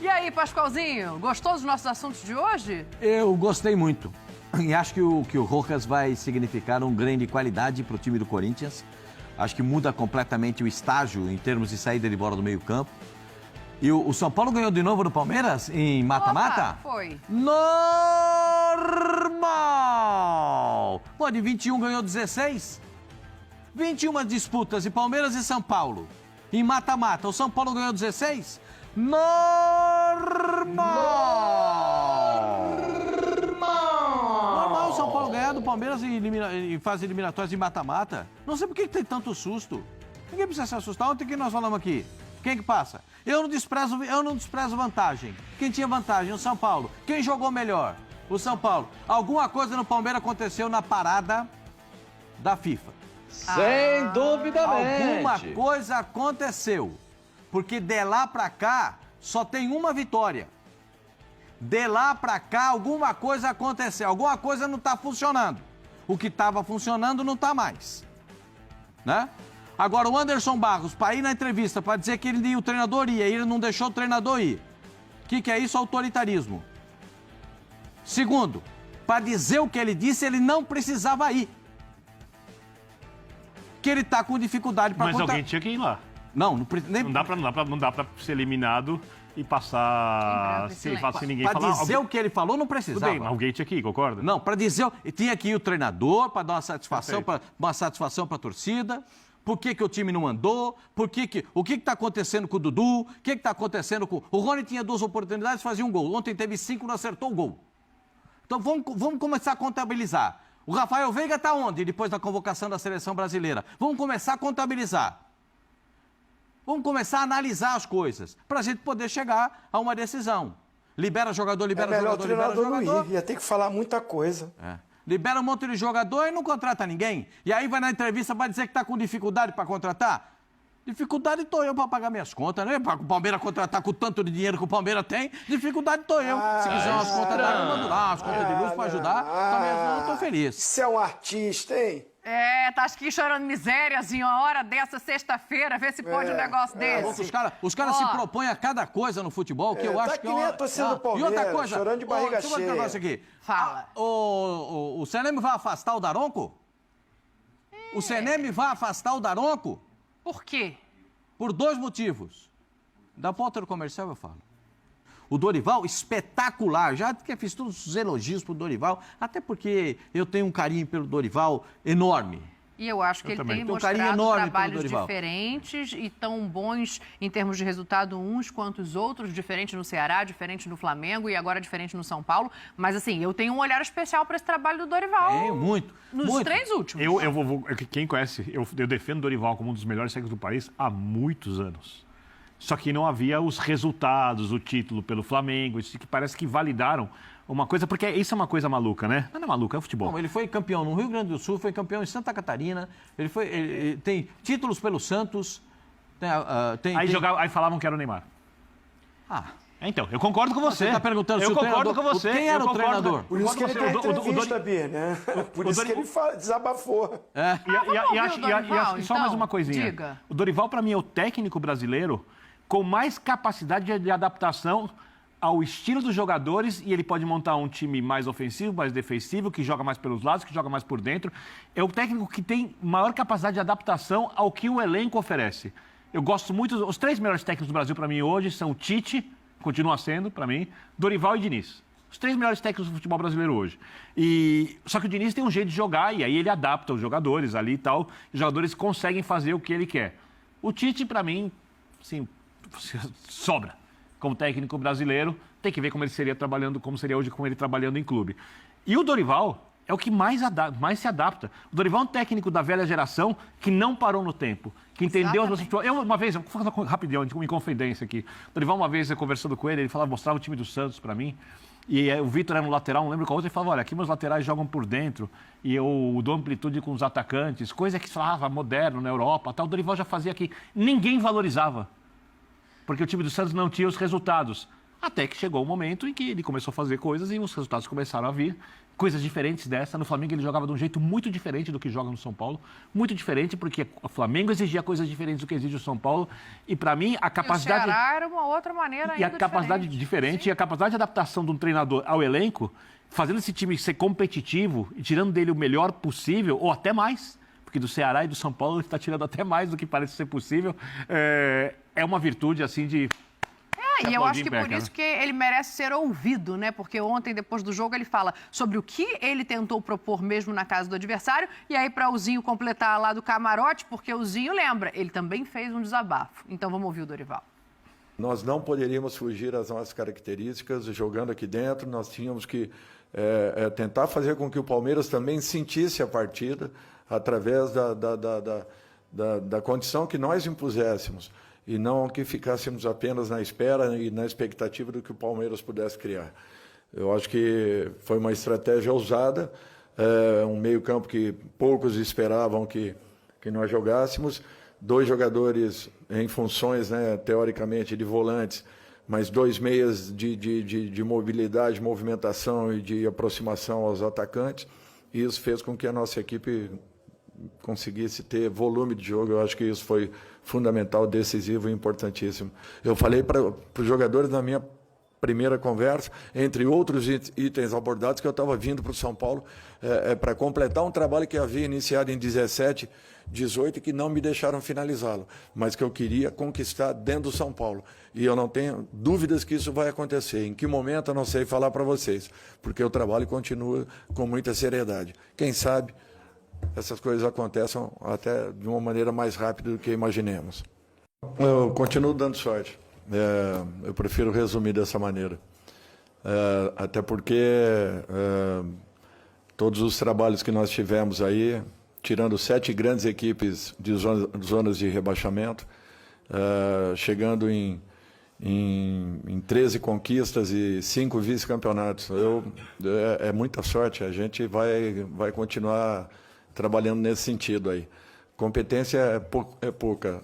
E aí, Pascoalzinho, gostou dos nossos assuntos de hoje? Eu gostei muito. E acho que o Rojas vai significar um ganho de qualidade para o time do Corinthians. Acho que muda completamente o estágio em termos de saída de bola do meio-campo. E o São Paulo ganhou de novo do Palmeiras em mata-mata? Foi. Normal! Pô, de 21 ganhou 16. 21 disputas de Palmeiras e São Paulo. Em mata-mata, o São Paulo ganhou 16? Normal! Normal o São Paulo ganhar do Palmeiras em fase eliminatórias de mata-mata. Não sei por que tem tanto susto. Ninguém precisa se assustar. Ontem que nós falamos aqui. Quem que passa? Eu não desprezo vantagem. Quem tinha vantagem? O São Paulo. Quem jogou melhor? O São Paulo. Alguma coisa no Palmeiras aconteceu na parada da FIFA. Sem duvidamente. Alguma coisa aconteceu. Porque de lá pra cá só tem uma vitória. De lá pra cá alguma coisa aconteceu. Alguma coisa não tá funcionando. O que estava funcionando não tá mais. Né? Agora, o Anderson Barros, para ir na entrevista, para dizer que o treinador ia, ele não deixou o treinador ir. O que é isso? Autoritarismo. Segundo, para dizer o que ele disse, ele não precisava ir. Que ele está com dificuldade para Mas alguém tinha que ir lá. Não dá pra ser eliminado e passar sem ninguém falar. Para dizer o que ele falou, não precisava. Tudo bem, alguém tinha que ir, concorda? Não, para dizer... Tinha que ir o treinador para dar uma satisfação para a torcida. Por que o time não andou? O que está acontecendo com o Dudu? O que está acontecendo com... O Rony tinha 2 oportunidades, fazia um gol. Ontem teve 5, não acertou o gol. Então vamos começar a contabilizar. O Rafael Veiga está onde depois da convocação da seleção brasileira? Vamos começar a contabilizar. Vamos começar a analisar as coisas para a gente poder chegar a uma decisão. Libera jogador, libera jogador, libera jogador. Não ia ter que falar muita coisa. Libera um monte de jogador e não contrata ninguém. E aí vai na entrevista para dizer que está com dificuldade para contratar. Dificuldade estou eu para pagar minhas contas, né? Para o Palmeiras contratar com o tanto de dinheiro que o Palmeiras tem, dificuldade estou eu. Se quiser umas contas d'água, eu mando lá, umas contas de luz para ajudar, também eu estou feliz. Você é um artista, hein? Tá aqui chorando misériazinho, a hora dessa sexta-feira, vê se pode um negócio desse. Os caras se propõem a cada coisa no futebol que eu acho que... nem a torcida do Palmeiras, e outra coisa, chorando de barriga deixa eu cheia. um negócio aqui. Fala. O CNM vai afastar o Daronco? O CNM vai afastar o Daronco? Por quê? Por 2 motivos. Da pauta do comercial eu falo. O Dorival, espetacular. Já que fiz todos os elogios pro Dorival, até porque eu tenho um carinho pelo Dorival enorme. E eu acho que ele tem Tenho um carinho mostrado enorme pelo trabalhos Dorival. diferentes e tão bons em termos de resultado uns quanto os outros, diferente no Ceará, diferente no Flamengo e agora diferente no São Paulo. Mas assim, eu tenho um olhar especial para esse trabalho do Dorival. Muito. Nos 3 últimos. Quem conhece, eu defendo o Dorival como um dos melhores técnicos do país há muitos anos. Só que não havia os resultados, o título pelo Flamengo, isso que parece que validaram uma coisa, porque isso é uma coisa maluca, né? Não é maluca, é o futebol. Não, ele foi campeão no Rio Grande do Sul, foi campeão em Santa Catarina, ele tem títulos pelo Santos. Aí falavam que era o Neymar. Então, eu concordo com você. Você está perguntando eu se concordo com você. Quem era o treinador? Por isso que ele tem entrevista, Bia, né? Por isso que ele desabafou. E só mais uma coisinha. Diga. O Dorival, para mim, é o técnico brasileiro com mais capacidade de adaptação ao estilo dos jogadores, e ele pode montar um time mais ofensivo, mais defensivo, que joga mais pelos lados, que joga mais por dentro. É o técnico que tem maior capacidade de adaptação ao que o elenco oferece. Eu gosto muito... Os 3 melhores técnicos do Brasil, para mim, hoje, são o Tite, continua sendo, para mim, Dorival e Diniz. Os 3 melhores técnicos do futebol brasileiro hoje. Só que o Diniz tem um jeito de jogar, e aí ele adapta os jogadores ali e tal, e os jogadores conseguem fazer o que ele quer. O Tite, para mim, assim, sobra. Como técnico brasileiro, tem que ver como ele seria trabalhando, como seria hoje com ele trabalhando em clube. E o Dorival é o que mais se adapta. O Dorival é um técnico da velha geração que não parou no tempo, que entendeu as situações. Uma vez, vou falar rapidinho, uma inconfidência aqui. O Dorival, uma vez, conversando com ele, ele mostrava o time do Santos para mim, e o Vitor era no lateral, não lembro qual outro, ele falava, olha, aqui meus laterais jogam por dentro, e eu dou amplitude com os atacantes, coisa que se falava moderno na Europa, tal. O Dorival já fazia aqui. Ninguém valorizava, porque o time do Santos não tinha os resultados. Até que chegou o momento em que ele começou a fazer coisas e os resultados começaram a vir. coisas diferentes dessa. No Flamengo ele jogava de um jeito muito diferente do que joga no São Paulo. Muito diferente, porque o Flamengo exigia coisas diferentes do que exige o São Paulo. E para mim, a capacidade... E o Ceará era uma outra maneira E a ainda capacidade diferente e a capacidade de adaptação de um treinador ao elenco, fazendo esse time ser competitivo e tirando dele o melhor possível, ou até mais, porque do Ceará e do São Paulo ele está tirando até mais do que parece ser possível, é uma virtude, assim, de... E eu acho que por isso que ele merece ser ouvido, né? Porque ontem, depois do jogo, ele fala sobre o que ele tentou propor mesmo na casa do adversário. E aí, para o Zinho completar lá do camarote, porque o Zinho lembra, ele também fez um desabafo. Então, vamos ouvir o Dorival. Nós não poderíamos fugir às nossas características. Jogando aqui dentro, nós tínhamos que tentar fazer com que o Palmeiras também sentisse a partida através da condição que nós impuséssemos. E não que ficássemos apenas na espera e na expectativa do que o Palmeiras pudesse criar. Eu acho que foi uma estratégia ousada, um meio-campo que poucos esperavam que nós jogássemos, 2 jogadores em funções, né, teoricamente, de volantes, mas 2 meias de mobilidade, movimentação e de aproximação aos atacantes, e isso fez com que a nossa equipe conseguisse ter volume de jogo. Eu acho que isso foi fundamental, decisivo e importantíssimo. Eu falei para os jogadores na minha primeira conversa, entre outros itens abordados, que eu estava vindo para o São Paulo para completar um trabalho que havia iniciado em 17, 18 e que não me deixaram finalizá-lo, mas que eu queria conquistar dentro do São Paulo. E eu não tenho dúvidas que isso vai acontecer. Em que momento eu não sei falar para vocês, porque o trabalho continua com muita seriedade. Quem sabe essas coisas acontecem até de uma maneira mais rápida do que imaginemos. Eu continuo dando sorte. Eu prefiro resumir dessa maneira. Até porque todos os trabalhos que nós tivemos aí, tirando 7 grandes equipes de zonas de rebaixamento, chegando em 13 conquistas e 5 vice-campeonatos. É muita sorte. A gente vai continuar trabalhando nesse sentido aí. Competência é pouca.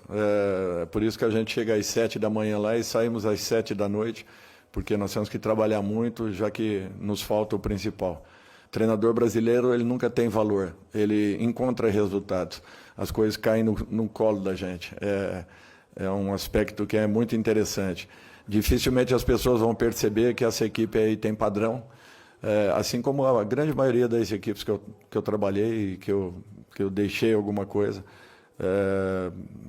Por isso que a gente chega às 7 da manhã lá e saímos às 7 da noite, porque nós temos que trabalhar muito, já que nos falta o principal. O treinador brasileiro, ele nunca tem valor, ele encontra resultados. As coisas caem no colo da gente. É um aspecto que é muito interessante. Dificilmente as pessoas vão perceber que essa equipe aí tem padrão, assim como a grande maioria das equipes que eu trabalhei e que eu deixei alguma coisa.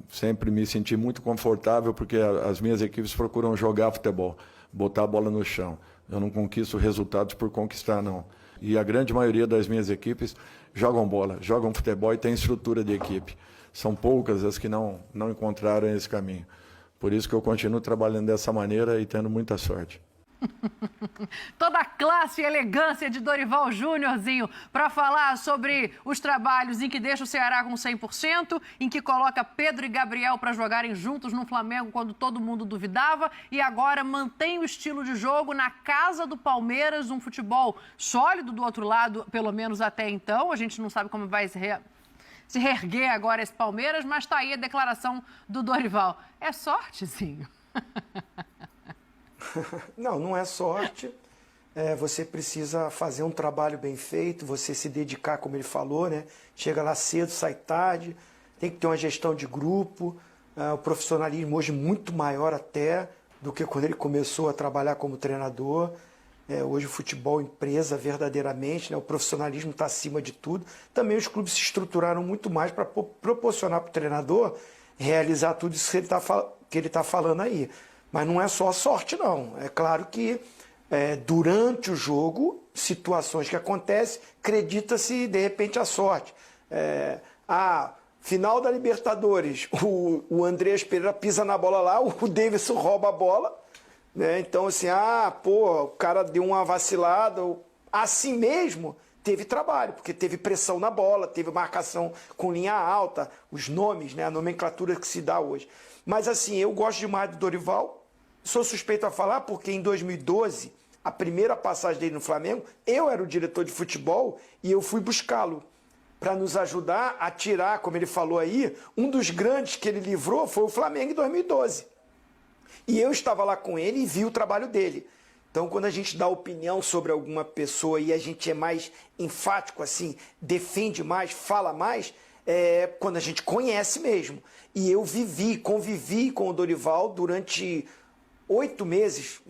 Sempre me senti muito confortável, porque as minhas equipes procuram jogar futebol, botar a bola no chão. Eu não conquisto resultados por conquistar, não. E a grande maioria das minhas equipes jogam bola, jogam futebol e tem estrutura de equipe. São poucas as que não encontraram esse caminho. Por isso que eu continuo trabalhando dessa maneira e tendo muita sorte. Toda a classe e elegância de Dorival Júniorzinho para falar sobre os trabalhos em que deixa o Ceará com 100%, em que coloca Pedro e Gabriel para jogarem juntos no Flamengo quando todo mundo duvidava e agora mantém o estilo de jogo na casa do Palmeiras, um futebol sólido do outro lado, pelo menos até então. A gente não sabe como vai se reerguer agora esse Palmeiras, mas está aí a declaração do Dorival. É sortezinho. Não é sorte. Você precisa fazer um trabalho bem feito, você se dedicar, como ele falou, né? Chega lá cedo, sai tarde, tem que ter uma gestão de grupo, o profissionalismo hoje muito maior até do que quando ele começou a trabalhar como treinador. Hoje o futebol empresa verdadeiramente, né? O profissionalismo está acima de tudo. Também os clubes se estruturaram muito mais para proporcionar para o treinador realizar tudo isso que ele tá falando aí. Mas não é só a sorte, não. É claro que durante o jogo, situações que acontecem, acredita-se de repente a sorte. Final da Libertadores, o Andrés Pereira pisa na bola lá, o Davidson rouba a bola, né? Então assim, o cara deu uma vacilada. Assim mesmo, teve trabalho, porque teve pressão na bola, teve marcação com linha alta, os nomes, né? A nomenclatura que se dá hoje. Mas assim, eu gosto demais do Dorival. Sou suspeito a falar porque em 2012, a primeira passagem dele no Flamengo, eu era o diretor de futebol e eu fui buscá-lo para nos ajudar a tirar, como ele falou aí, um dos grandes que ele livrou foi o Flamengo em 2012. E eu estava lá com ele e vi o trabalho dele. Então, quando a gente dá opinião sobre alguma pessoa e a gente é mais enfático, assim, defende mais, fala mais, é quando a gente conhece mesmo. E eu convivi com o Dorival durante 8 meses,